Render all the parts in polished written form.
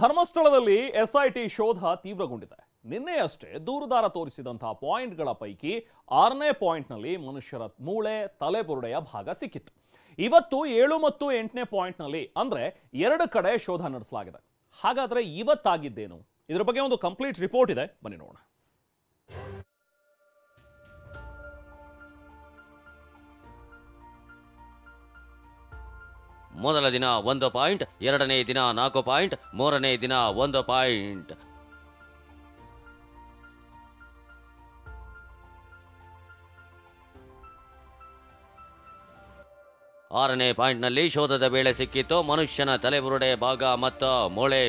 ಧರ್ಮಸ್ಥಳದಲ್ಲಿ ಎಸ್ಐಟಿ ಶೋಧ ತೀವ್ರಗೊಂಡಿದೆ. ನಿನ್ನೆಯಷ್ಟೇ ದೂರುದಾರ ತೋರಿಸಿದಂತಹ ಪಾಯಿಂಟ್ಗಳ ಪೈಕಿ 6ನೇ ಪಾಯಿಂಟ್ನಲ್ಲಿ ಮನುಷ್ಯರ ಮೂಳೆ ತಲೆಬುರುಡೆಯ ಭಾಗ ಸಿಕ್ಕಿತ್ತು. ಇವತ್ತು 7 ಮತ್ತು 8ನೇ ಪಾಯಿಂಟ್ನಲ್ಲಿ ಅಂದ್ರೆ 2 ಕಡೆ ಶೋಧ ನಡೆಸಲಾಗಿದೆ. ಹಾಗಾದ್ರೆ ಇವತ್ತಾಗಿದ್ದೇನು? ಇದರ ಬಗ್ಗೆ ಒಂದು ಕಂಪ್ಲೀಟ್ ರಿಪೋರ್ಟ್ ಇದೆ, ಬನ್ನಿ ನೋಡೋಣ. ಮೊದಲ ದಿನ 1 ಪಾಯಿಂಟ್, ಎರಡನೇ ದಿನ 4 ಪಾಯಿಂಟ್, ಮೂರನೇ ದಿನ 1 ಪಾಯಿಂಟ್. ಆರನೇ ಪಾಯಿಂಟ್ನಲ್ಲಿ ಶೋಧದ ವೇಳೆ ಸಿಕ್ಕಿತ್ತು ಮನುಷ್ಯನ ತಲೆಬುರುಡೆ ಭಾಗ ಮತ್ತು ಮೂಳೆ.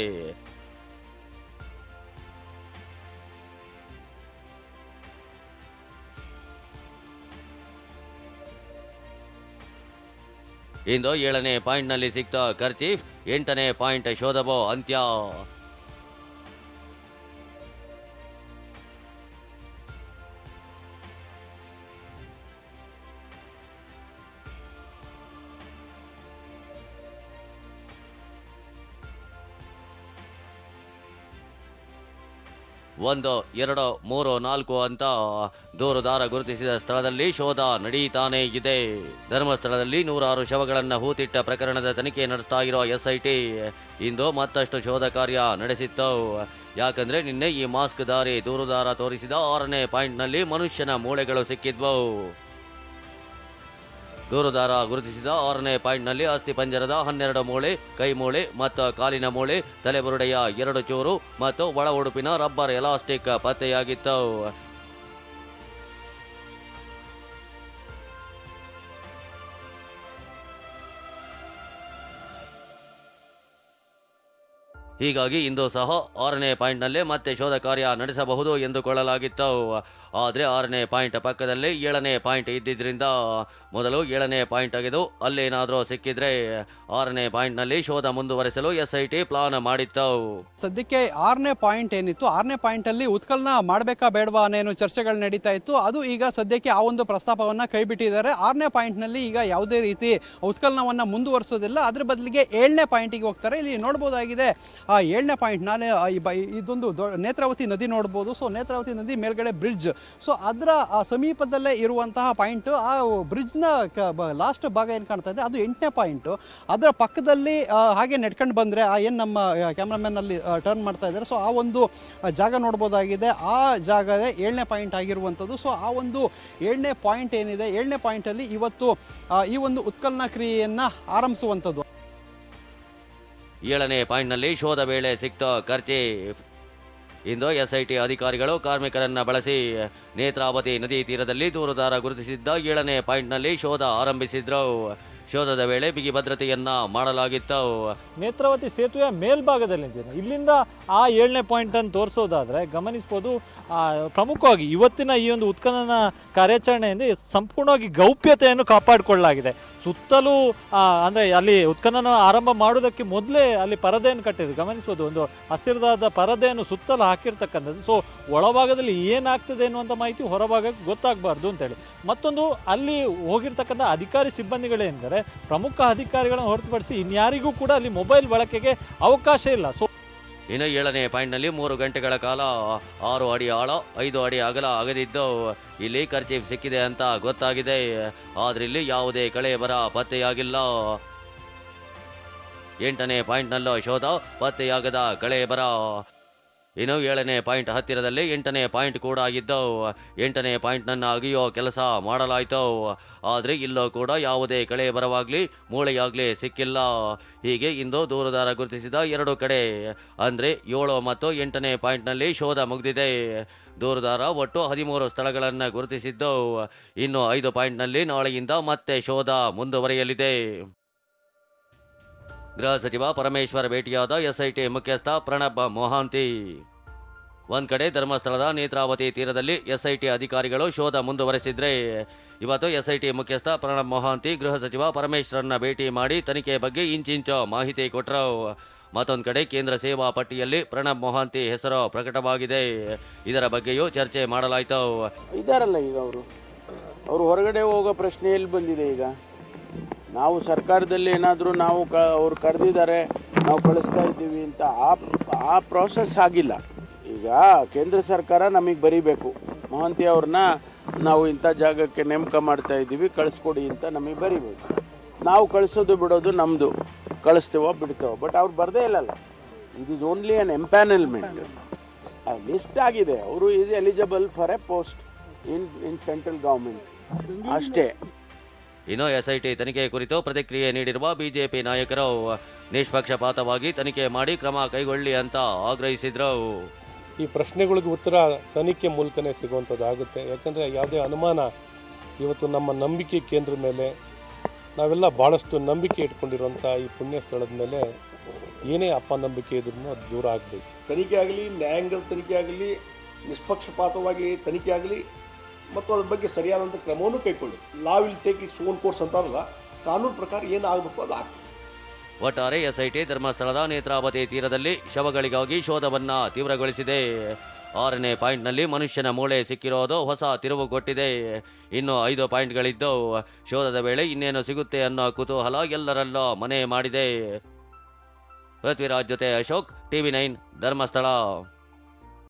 ಇಂದು 7ನೇ ಪಾಯಿಂಟ್ನಲ್ಲಿ ಸಿಕ್ತ ಕರ್ಚೀಫ್, 8ನೇ ಪಾಯಿಂಟ್ ಶೋಧವೋ ಅಂತ್ಯ. ಒಂದು, 2, 3, 4 ಅಂತ ದೂರುದಾರ ಗುರುತಿಸಿದ ಸ್ಥಳದಲ್ಲಿ ಶೋಧ ನಡೀತಾನೇ ಇದೆ. ಧರ್ಮಸ್ಥಳದಲ್ಲಿ 106 ಶವಗಳನ್ನು ಹೂತಿಟ್ಟ ಪ್ರಕರಣದ ತನಿಖೆ ನಡೆಸ್ತಾ ಇರೋ ಎಸ್ಐಟಿ ಇಂದು ಮತ್ತಷ್ಟು ಶೋಧ ಕಾರ್ಯ ನಡೆಸಿತ್ತು. ಯಾಕಂದ್ರೆ ನಿನ್ನೆ ಈ ಮಾಸ್ಕ್ ದಾರಿ ದೂರುದಾರ ತೋರಿಸಿದ 6ನೇ ಪಾಯಿಂಟ್ನಲ್ಲಿ ಮನುಷ್ಯನ ಮೂಳೆಗಳು ಸಿಕ್ಕಿದ್ವು. ದೂರುದಾರ ಗುರುತಿಸಿದ 6ನೇ ಪಾಯಿಂಟ್ನಲ್ಲಿ ಅಸ್ಥಿ ಪಂಜರದ 12 ಮೂಳೆ, ಕೈ ಮೂಳೆ ಮತ್ತು ಕಾಲಿನ ಮೂಳೆ, ತಲೆಬುರುಡೆಯ 2 ಚೂರು ಮತ್ತು ಒಳ ಉಡುಪಿನ ರಬ್ಬರ್ ಎಲಾಸ್ಟಿಕ್ ಪತ್ತೆಯಾಗಿತ್ತು. ಹೀಗಾಗಿ ಇಂದು ಸಹ 6ನೇ ಪಾಯಿಂಟ್ನಲ್ಲೇ ಮತ್ತೆ ಶೋಧ ಕಾರ್ಯ ನಡೆಸಬಹುದು ಎಂದುಕೊಳ್ಳಲಾಗಿತ್ತು. ಆದರೆ 6ನೇ ಪಾಯಿಂಟ್ ಪಕ್ಕದಲ್ಲಿ 7ನೇ ಪಾಯಿಂಟ್ ಇದ್ದಿದ್ದರಿಂದ ಮೊದಲು 7ನೇ ಪಾಯಿಂಟ್ ತೆಗೆದು ಅಲ್ಲೇನಾದರೂ ಸಿಕ್ಕಿದ್ರೆ 6ನೇ ಪಾಯಿಂಟ್ನಲ್ಲಿ ಶೋಧ ಮುಂದುವರೆಸಲು ಎಸ್ಐಟಿ ಪ್ಲಾನ್ ಮಾಡಿತ್ತು. ಸದ್ಯಕ್ಕೆ 6ನೇ ಪಾಯಿಂಟ್ ಏನಿತ್ತು, 6ನೇ ಪಾಯಿಂಟಲ್ಲಿ ಉತ್ಖನನ ಮಾಡಬೇಕಾ ಬೇಡವಾ ಅನ್ನೋ ಚರ್ಚೆಗಳು ನಡೀತಾ ಇತ್ತು. ಅದು ಈಗ ಸದ್ಯಕ್ಕೆ ಆ ಒಂದು ಪ್ರಸ್ತಾಪವನ್ನು ಕೈಬಿಟ್ಟಿದ್ದಾರೆ. 6ನೇ ಪಾಯಿಂಟ್ನಲ್ಲಿ ಈಗ ಯಾವುದೇ ರೀತಿ ಉತ್ಖನನವನ್ನು ಮುಂದುವರಿಸೋದಿಲ್ಲ, ಅದ್ರ ಬದಲಿಗೆ 7ನೇ ಪಾಯಿಂಟಿಗೆ ಹೋಗ್ತಾರೆ. ಇಲ್ಲಿ ನೋಡ್ಬೋದಾಗಿದೆ 7ನೇ ಪಾಯಿಂಟ್, ನಾನೇ ಇದೊಂದು ನೇತ್ರಾವತಿ ನದಿ ನೋಡ್ಬೋದು. ಸೊ ನೇತ್ರಾವತಿ ನದಿ ಮೇಲ್ಗಡೆ ಬ್ರಿಡ್ಜ್, ಸೊ ಅದರ ಸಮೀಪದಲ್ಲೇ ಇರುವಂತಹ ಪಾಯಿಂಟ್, ಆ ಬ್ರಿಡ್ಜ್ನ ಲಾಸ್ಟ್ ಭಾಗ ಏನು ಕಾಣ್ತಾ ಇದೆ ಅದು 8ನೇ ಪಾಯಿಂಟು. ಅದರ ಪಕ್ಕದಲ್ಲಿ ಹಾಗೆ ನೆಡ್ಕೊಂಡು ಬಂದರೆ ಏನು ನಮ್ಮ ಕ್ಯಾಮ್ರಾಮನ್ ಅಲ್ಲಿ ಟರ್ನ್ ಮಾಡ್ತಾ ಇದ್ದಾರೆ, ಸೊ ಆ ಒಂದು ಜಾಗ ನೋಡ್ಬೋದಾಗಿದೆ. ಆ ಜಾಗವೇ 7ನೇ ಪಾಯಿಂಟ್ ಆಗಿರುವಂಥದ್ದು. ಸೊ ಆ ಒಂದು 7ನೇ ಪಾಯಿಂಟ್ ಏನಿದೆ, 7ನೇ ಪಾಯಿಂಟಲ್ಲಿ ಇವತ್ತು ಈ ಒಂದು ಉತ್ಖನನ ಕ್ರಿಯೆಯನ್ನು ಆರಂಭಿಸುವಂಥದ್ದು. 7ನೇ ಪಾಯಿಂಟ್ನಲ್ಲಿ ಶೋಧ ವೇಳೆ ಸಿಕ್ತ ಕರ್ಚೀಫ್. ಇಂದು ಎಸ್ಐಟಿ ಅಧಿಕಾರಿಗಳು ಕಾರ್ಮಿಕರನ್ನ ಬಳಸಿ ನೇತ್ರಾವತಿ ನದಿ ತೀರದಲ್ಲಿ ದೂರುದಾರ ಗುರುತಿಸಿದ್ದ 7ನೇ ಪಾಯಿಂಟ್ನಲ್ಲಿ ಶೋಧ ಆರಂಭಿಸಿದ್ರು. ಶೋಧದ ವೇಳೆ ಬಿಗಿ ಭದ್ರತೆಯನ್ನ ಮಾಡಲಾಗಿತ್ತು. ನೇತ್ರಾವತಿ ಸೇತುವೆಯ ಮೇಲ್ಭಾಗದಲ್ಲಿ ಇಲ್ಲಿಂದ ಆ 7ನೇ ಪಾಯಿಂಟ್ ಅನ್ನು ತೋರಿಸೋದಾದ್ರೆ ಗಮನಿಸಬಹುದು, ಪ್ರಮುಖವಾಗಿ ಇವತ್ತಿನ ಈ ಒಂದು ಉತ್ಖನನ ಕಾರ್ಯಾಚರಣೆಯಿಂದ ಸಂಪೂರ್ಣವಾಗಿ ಗೌಪ್ಯತೆಯನ್ನು ಕಾಪಾಡಿಕೊಳ್ಳಲಾಗಿದೆ. ಸುತ್ತಲೂ ಅಂದ್ರೆ ಅಲ್ಲಿ ಉತ್ಖನನ ಆರಂಭ ಮಾಡೋದಕ್ಕೆ ಮೊದಲೇ ಅಲ್ಲಿ ಪರದೆಯನ್ನು ಕಟ್ಟಿದ್ರು. ಗಮನಿಸಬಹುದು, ಒಂದು ಹಸಿರಾದ ಪರದೆಯನ್ನು ಸುತ್ತಲೂ ಹಾಕಿರ್ತಕ್ಕಂಥದ್ದು. ಸೊ ಒಳಭಾಗದಲ್ಲಿ ಏನಾಗ್ತದೆ ಅನ್ನುವಂಥ ಮಾಹಿತಿ ಹೊರಭಾಗಕ್ಕೆ ಗೊತ್ತಾಗಬಾರ್ದು ಅಂತೇಳಿ. ಮತ್ತೊಂದು, ಅಲ್ಲಿ ಹೋಗಿರ್ತಕ್ಕಂಥ ಅಧಿಕಾರಿ ಸಿಬ್ಬಂದಿಗಳೆಂದರೆ ಪ್ರಮುಖ ಅಧಿಕಾರಿಗಳನ್ನು ಹೊರತುಪಡಿಸಿ ಇನ್ಯಾರಿಗೂ ಕೂಡ ಅಲ್ಲಿ ಮೊಬೈಲ್ ಬಳಕೆಗೆ ಅವಕಾಶ ಇಲ್ಲ. ಸೊ ಇನ್ನು 7ನೇ ಪಾಯಿಂಟ್ನಲ್ಲಿ 3 ಗಂಟೆಗಳ ಕಾಲ 6 ಅಡಿ ಆಳ 5 ಅಡಿ ಅಗಲ ಅಗದಿದ್ದು ಇಲ್ಲಿ ಕರ್ಚೀಫ್ ಸಿಕ್ಕಿದೆ ಅಂತ ಗೊತ್ತಾಗಿದೆ. ಆದ್ರೆ ಇಲ್ಲಿ ಯಾವುದೇ ಕಳೆ ಬರ ಪತ್ತೆಯಾಗಿಲ್ಲ. 8ನೇ ಪಾಯಿಂಟ್ನಲ್ಲೂ ಶೋಧ, ಪತ್ತೆಯಾಗದ ಕಳೆ ಬರ. ಇನ್ನು 7ನೇ ಪಾಯಿಂಟ್ ಹತ್ತಿರದಲ್ಲಿ 8ನೇ ಪಾಯಿಂಟ್ ಕೂಡ ಆಗಿದ್ದು 8ನೇ ಪಾಯಿಂಟ್ನನ್ನು ಅಗಿಯೋ ಕೆಲಸ ಮಾಡಲಾಯಿತು. ಆದರೆ ಇಲ್ಲೂ ಕೂಡ ಯಾವುದೇ ಕಳೆ ಬರವಾಗ್ಲಿ ಮೂಳೆಯಾಗ್ಲಿ ಸಿಕ್ಕಿಲ್ಲ. ಹೀಗೆ ಇಂದು ದೂರುದಾರ ಗುರುತಿಸಿದ 2 ಕಡೆ ಅಂದರೆ 7 ಮತ್ತು 8ನೇ ಪಾಯಿಂಟ್ನಲ್ಲಿ ಶೋಧ ಮುಗಿದಿದೆ. ದೂರುದಾರ ಒಟ್ಟು 13 ಸ್ಥಳಗಳನ್ನು ಗುರುತಿಸಿದ್ದು ಇನ್ನು 5 ಪಾಯಿಂಟ್ನಲ್ಲಿ ನಾಳೆಯಿಂದ ಮತ್ತೆ ಶೋಧ ಮುಂದುವರಿಯಲಿದೆ. ಗೃಹ ಸಚಿವ ಪರಮೇಶ್ವರ್ ಭೇಟಿಯಾದ ಎಸ್ಐಟಿ ಮುಖ್ಯಸ್ಥ ಪ್ರಣಬ್ ಮೊಹಾಂತಿ. ಒಂದ್ ಕಡೆ ಧರ್ಮಸ್ಥಳದ ನೇತ್ರಾವತಿ ತೀರದಲ್ಲಿ ಎಸ್ಐಟಿ ಅಧಿಕಾರಿಗಳು ಶೋಧ ಮುಂದುವರೆಸಿದ್ರೆ, ಇವತ್ತು ಎಸ್ಐಟಿ ಮುಖ್ಯಸ್ಥ ಪ್ರಣಬ್ ಮೊಹಾಂತಿ ಗೃಹ ಸಚಿವ ಪರಮೇಶ್ವರನ್ನ ಭೇಟಿ ಮಾಡಿ ತನಿಖೆ ಬಗ್ಗೆ ಇಂಚಿಂಚು ಮಾಹಿತಿ ಕೊಟ್ಟರು. ಮತ್ತೊಂದು ಕಡೆ ಕೇಂದ್ರ ಸೇವಾ ಪಟ್ಟಿಯಲ್ಲಿ ಪ್ರಣಬ್ ಮೊಹಾಂತಿ ಹೆಸರು ಪ್ರಕಟವಾಗಿದೆ. ಇದರ ಬಗ್ಗೆಯೂ ಚರ್ಚೆ ಮಾಡಲಾಯಿತು. ಇದಾರಲ್ಲ ಈಗ ಅವರು ಹೊರಗಡೆ ಹೋಗೋ ಪ್ರಶ್ನೆ ಎಲ್ಲಿ ಬಂದಿದೆ? ಈಗ ನಾವು ಸರ್ಕಾರದಲ್ಲಿ ಏನಾದರೂ ಅವ್ರು ಕರೆದಿದ್ದಾರೆ, ನಾವು ಕಳಿಸ್ತಾ ಇದ್ದೀವಿ ಅಂತ ಆ ಪ್ರಾಸೆಸ್ ಆಗಿಲ್ಲ. ಈಗ ಕೇಂದ್ರ ಸರ್ಕಾರ ನಮಗೆ ಬರೀಬೇಕು, ಮೊಹಂತಿ ಅವ್ರನ್ನ ನಾವು ಇಂಥ ಜಾಗಕ್ಕೆ ನೇಮಕ ಮಾಡ್ತಾ ಇದ್ದೀವಿ ಕಳಿಸ್ಕೊಡಿ ಅಂತ ನಮಗೆ ಬರೀಬೇಕು. ನಾವು ಕಳಿಸೋದು ಬಿಡೋದು ನಮ್ಮದು, ಕಳಿಸ್ತೇವೋ ಬಿಡ್ತೇವೋ. ಬಟ್ ಅವ್ರು ಬರದೇ ಇಲ್ಲಲ್ಲ. It is only an empanelment. List ಆಗಿದೆ, ಅವರು is eligible for a post in central government ಅಷ್ಟೇ. ಇನ್ನು ಎಸ್ಐಟಿ ತನಿಖೆ ಕುರಿತು ಪ್ರತಿಕ್ರಿಯೆ ನೀಡಿರುವ ಬಿಜೆಪಿ ನಾಯಕರು ನಿಷ್ಪಕ್ಷಪಾತವಾಗಿ ತನಿಖೆ ಮಾಡಿ ಕ್ರಮ ಕೈಗೊಳ್ಳಿ ಅಂತ ಆಗ್ರಹಿಸಿದ್ರು. ಈ ಪ್ರಶ್ನೆಗಳಿಗೆ ಉತ್ತರ ತನಿಖೆ ಮೂಲಕನೇ ಸಿಗುವಂಥದ್ದಾಗುತ್ತೆ. ಯಾಕಂದರೆ ಯಾವುದೇ ಅನುಮಾನ ಇವತ್ತು ನಮ್ಮ ನಂಬಿಕೆ ಕೇಂದ್ರದ ಮೇಲೆ ನಾವೆಲ್ಲ ಭಾಳಷ್ಟು ನಂಬಿಕೆ ಇಟ್ಕೊಂಡಿರುವಂಥ ಈ ಪುಣ್ಯ ಸ್ಥಳದ ಮೇಲೆ ಏನೇ ಅಪನಂಬಿಕೆ ಇದ್ರೂ ಅದು ದೂರ ಆಗಬೇಕು. ತನಿಖೆ ಆಗಲಿ, ನ್ಯಾಯಾಂಗದ ತನಿಖೆ ಆಗಲಿ, ನಿಷ್ಪಕ್ಷಪಾತವಾಗಿ ತನಿಖೆ ಆಗಲಿ ಮತ್ತು ಅದ್ರ ಬಗ್ಗೆ ಸರಿಯಾದಂಥ ಕ್ರಮವನ್ನು ಕೈಗೊಳ್ಳಿ. Law will take its own course ಅಂತಾರಲ್ಲ, ಕಾನೂನು ಪ್ರಕಾರ ಏನು ಆಗಬೇಕು ಅದು ಆಗ್ತದೆ. ಒಟ್ಟಾರೆ ಎಸ್ಐಟಿ ಧರ್ಮಸ್ಥಳದ ನೇತ್ರಾವತಿ ತೀರದಲ್ಲಿ ಶವಗಳಿಗಾಗಿ ಶೋಧವನ್ನ ತೀವ್ರಗೊಳಿಸಿದೆ. 6ನೇ ಪಾಯಿಂಟ್ನಲ್ಲಿ ಮನುಷ್ಯನ ಮೂಳೆ ಸಿಕ್ಕಿರೋದು ಹೊಸ ತಿರುವು ಕೊಟ್ಟಿದೆ. ಇನ್ನು 5 ಪಾಯಿಂಟ್ಗಳಿದ್ದು ಶೋಧದ ವೇಳೆ ಇನ್ನೇನು ಸಿಗುತ್ತೆ ಅನ್ನೋ ಕುತೂಹಲ ಎಲ್ಲರಲ್ಲೂ ಮನೆ ಮಾಡಿದೆ. ಪೃಥ್ವಿರಾಜ್ ಜೊತೆ ಅಶೋಕ್, TV9 ಧರ್ಮಸ್ಥಳ.